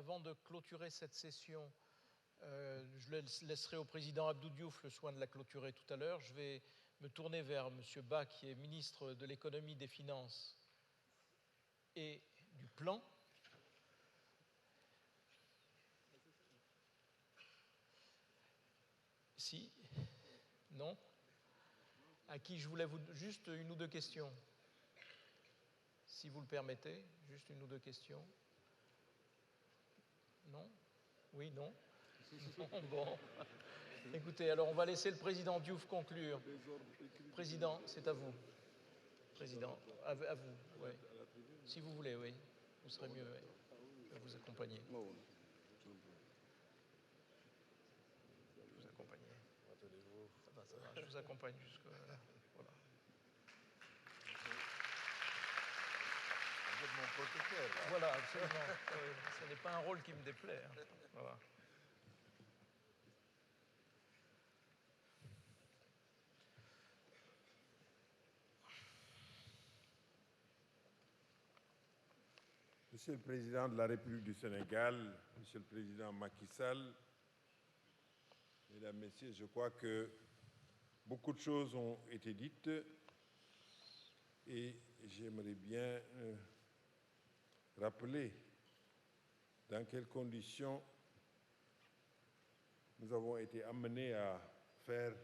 avant de clôturer cette session, je laisserai au président Abdou Diouf le soin de la clôturer tout à l'heure. Je vais me tourner vers M. Ba, qui est ministre de l'économie, des finances et du plan. Si? Non? À qui je voulais juste une ou deux questions. Si vous le permettez, juste une ou deux questions. Non? Oui, non? Non, bon. Écoutez, alors on va laisser le président Diouf conclure. Président, c'est à vous. Président, à vous, oui. Si vous voulez, oui. Vous serez mieux, oui. Je vais vous accompagner. Je vous accompagner. Ça va, je vous accompagne jusque là. Voilà. Vous êtes mon protecteur. Là. Voilà, absolument. Oui, ce n'est pas un rôle qui me déplaît. Hein. Voilà. Monsieur le Président de la République du Sénégal, Monsieur le Président Macky Sall, Mesdames, Messieurs, je crois que beaucoup de choses ont été dites et j'aimerais bien rappeler dans quelles conditions nous avons été amenés à faire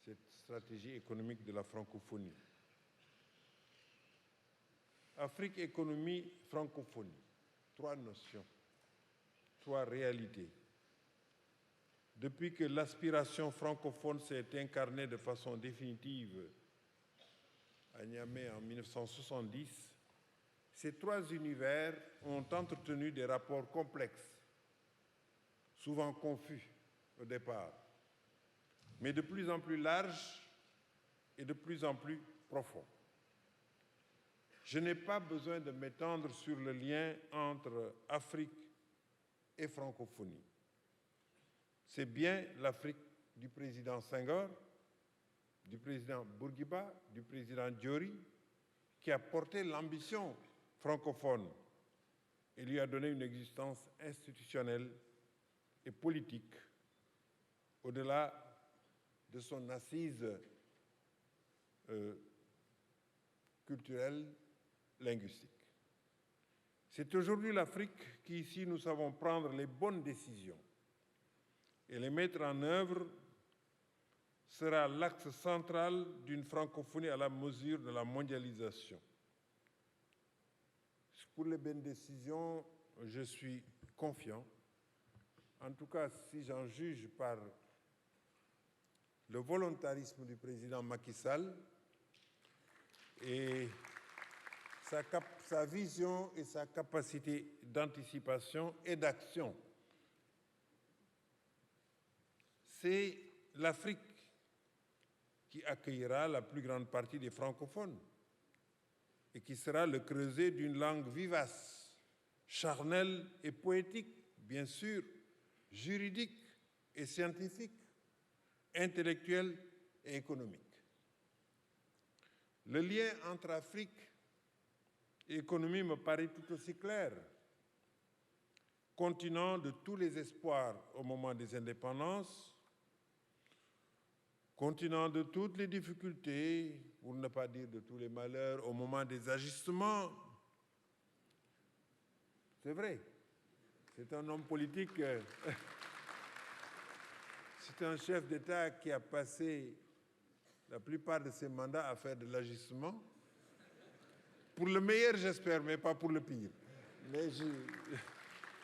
cette stratégie économique de la francophonie. Afrique, économie, francophonie. Trois notions, trois réalités. Depuis que l'aspiration francophone s'est incarnée de façon définitive à Niamey en 1970, ces trois univers ont entretenu des rapports complexes, souvent confus au départ, mais de plus en plus larges et de plus en plus profonds. Je n'ai pas besoin de m'étendre sur le lien entre Afrique et francophonie. C'est bien l'Afrique du président Senghor, du président Bourguiba, du président Diori, qui a porté l'ambition francophone et lui a donné une existence institutionnelle et politique au-delà de son assise culturelle linguistique. C'est aujourd'hui l'Afrique qui, ici, nous savons prendre les bonnes décisions et les mettre en œuvre sera l'axe central d'une francophonie à la mesure de la mondialisation. Pour les bonnes décisions, je suis confiant. En tout cas, si j'en juge par le volontarisme du président Macky Sall et sa vision et sa capacité d'anticipation et d'action. C'est l'Afrique qui accueillera la plus grande partie des francophones et qui sera le creuset d'une langue vivace, charnelle et poétique, bien sûr, juridique et scientifique, intellectuelle et économique. Le lien entre Afrique et économie me paraît tout aussi clair. Continent de tous les espoirs au moment des indépendances, continent de toutes les difficultés, pour ne pas dire de tous les malheurs, au moment des ajustements. C'est vrai, c'est un homme politique, c'est un chef d'État qui a passé la plupart de ses mandats à faire de l'ajustement. Pour le meilleur, j'espère, mais pas pour le pire.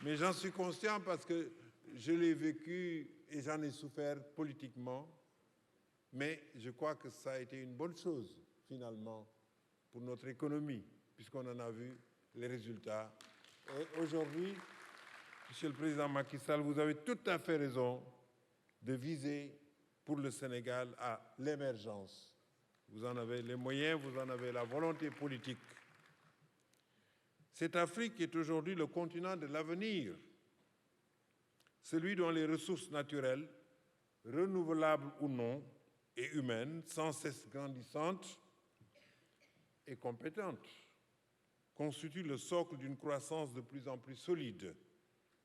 Mais j'en suis conscient parce que je l'ai vécu et j'en ai souffert politiquement. Mais je crois que ça a été une bonne chose, finalement, pour notre économie, puisqu'on en a vu les résultats. Et aujourd'hui, Monsieur le Président Macky Sall, vous avez tout à fait raison de viser pour le Sénégal à l'émergence. Vous en avez les moyens, vous en avez la volonté politique. Cette Afrique est aujourd'hui le continent de l'avenir, celui dont les ressources naturelles, renouvelables ou non, et humaines, sans cesse grandissantes et compétentes, constituent le socle d'une croissance de plus en plus solide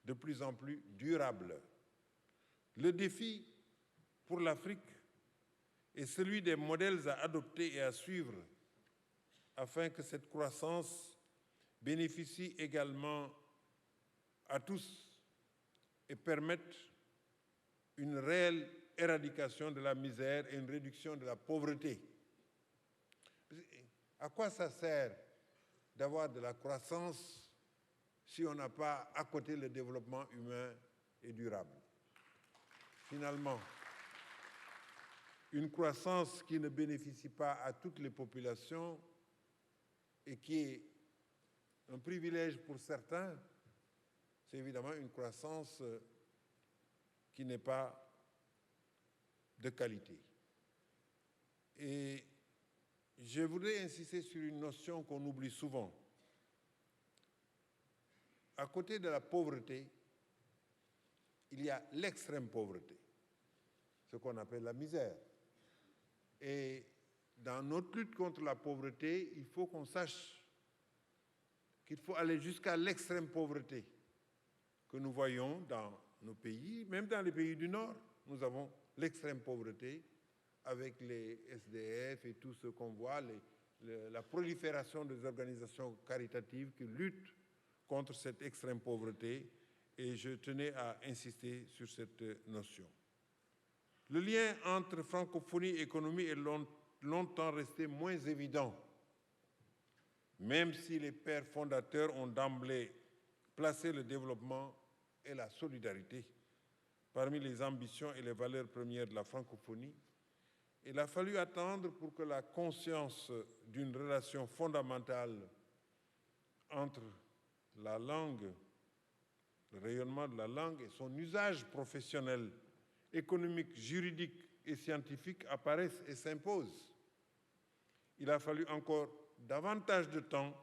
de plus en plus durable. Le défi pour l'Afrique est celui des modèles à adopter et à suivre afin que cette croissance bénéficie également à tous et permette une réelle éradication de la misère et une réduction de la pauvreté. À quoi ça sert d'avoir de la croissance si on n'a pas à côté le développement humain et durable? Finalement, une croissance qui ne bénéficie pas à toutes les populations et qui est un privilège pour certains, c'est évidemment une croissance qui n'est pas de qualité. Et je voudrais insister sur une notion qu'on oublie souvent. À côté de la pauvreté, il y a l'extrême pauvreté, ce qu'on appelle la misère. Et dans notre lutte contre la pauvreté, il faut qu'on sache qu'il faut aller jusqu'à l'extrême pauvreté que nous voyons dans nos pays, même dans les pays du Nord. Nous avons l'extrême pauvreté avec les SDF et tout ce qu'on voit, la prolifération des organisations caritatives qui luttent contre cette extrême pauvreté. Et je tenais à insister sur cette notion. Le lien entre francophonie et économie est longtemps resté moins évident, même si les pères fondateurs ont d'emblée placé le développement et la solidarité parmi les ambitions et les valeurs premières de la francophonie. Il a fallu attendre pour que la conscience d'une relation fondamentale entre la langue, le rayonnement de la langue et son usage professionnel, économique, juridique et scientifique apparaissent et s'imposent. Il a fallu encore davantage de temps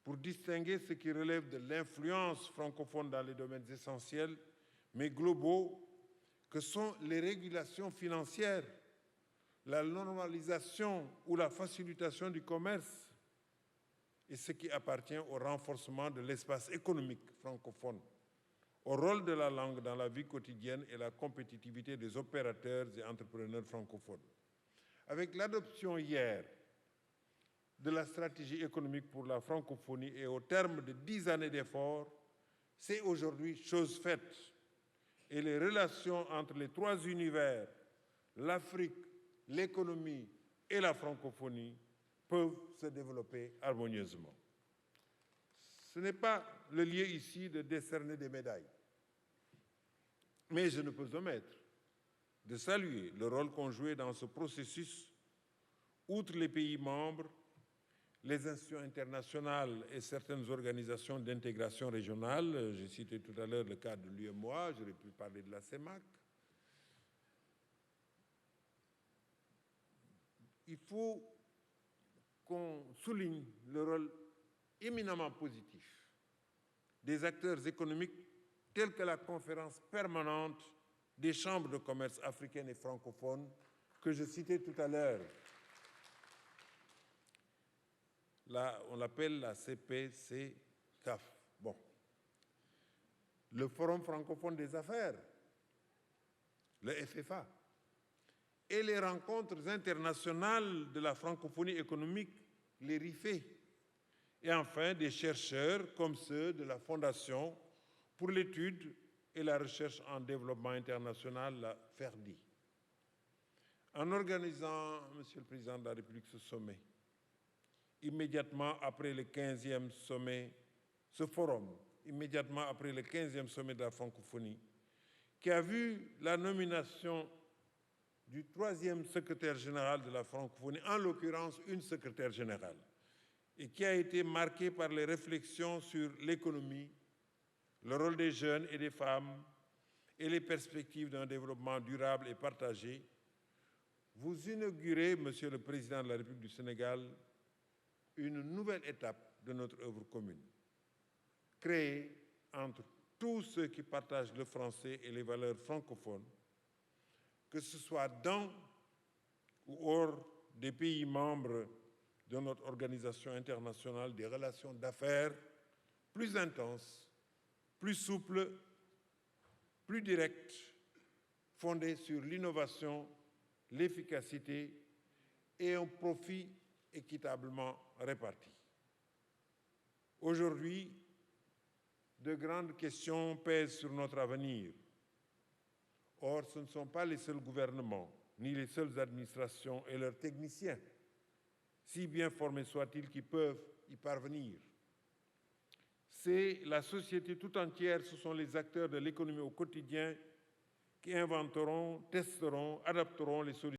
pour distinguer ce qui relève de l'influence francophone dans les domaines essentiels, mais globaux, que sont les régulations financières, la normalisation ou la facilitation du commerce, et ce qui appartient au renforcement de l'espace économique francophone, au rôle de la langue dans la vie quotidienne et la compétitivité des opérateurs et entrepreneurs francophones. Avec l'adoption hier de la stratégie économique pour la francophonie et au terme de 10 années d'efforts, c'est aujourd'hui chose faite. Et les relations entre les trois univers, l'Afrique, l'économie et la francophonie, peuvent se développer harmonieusement. Ce n'est pas le lieu ici de décerner des médailles, mais je ne peux omettre de saluer le rôle qu'ont joué dans ce processus, outre les pays membres, les institutions internationales et certaines organisations d'intégration régionale. J'ai cité tout à l'heure le cas de l'UEMOA, j'aurais pu parler de la CEMAC. Il faut qu'on souligne le rôle éminemment positif des acteurs économiques tels que la conférence permanente des chambres de commerce africaines et francophones que je citais tout à l'heure. Là, on l'appelle la CPC-CAF. Bon. Le Forum francophone des affaires, le FFA, et les rencontres internationales de la francophonie économique, les RIFE, et enfin des chercheurs comme ceux de la Fondation pour l'étude et la recherche en développement international, la FERDI. En organisant, Monsieur le Président de la République, ce sommet, immédiatement après le 15e sommet, ce forum, immédiatement après le 15e sommet de la francophonie, qui a vu la nomination du 3e secrétaire général de la francophonie, en l'occurrence une secrétaire générale, et qui a été marqué par les réflexions sur l'économie, le rôle des jeunes et des femmes et les perspectives d'un développement durable et partagé, vous inaugurez, Monsieur le Président de la République du Sénégal, une nouvelle étape de notre œuvre commune, créée entre tous ceux qui partagent le français et les valeurs francophones, que ce soit dans ou hors des pays membres de notre organisation internationale des relations d'affaires plus intenses plus souple, plus direct, fondé sur l'innovation, l'efficacité et un profit équitablement réparti. Aujourd'hui, de grandes questions pèsent sur notre avenir. Or, ce ne sont pas les seuls gouvernements, ni les seules administrations et leurs techniciens, si bien formés soient-ils, qui peuvent y parvenir. C'est la société tout entière, ce sont les acteurs de l'économie au quotidien qui inventeront, testeront, adapteront les solutions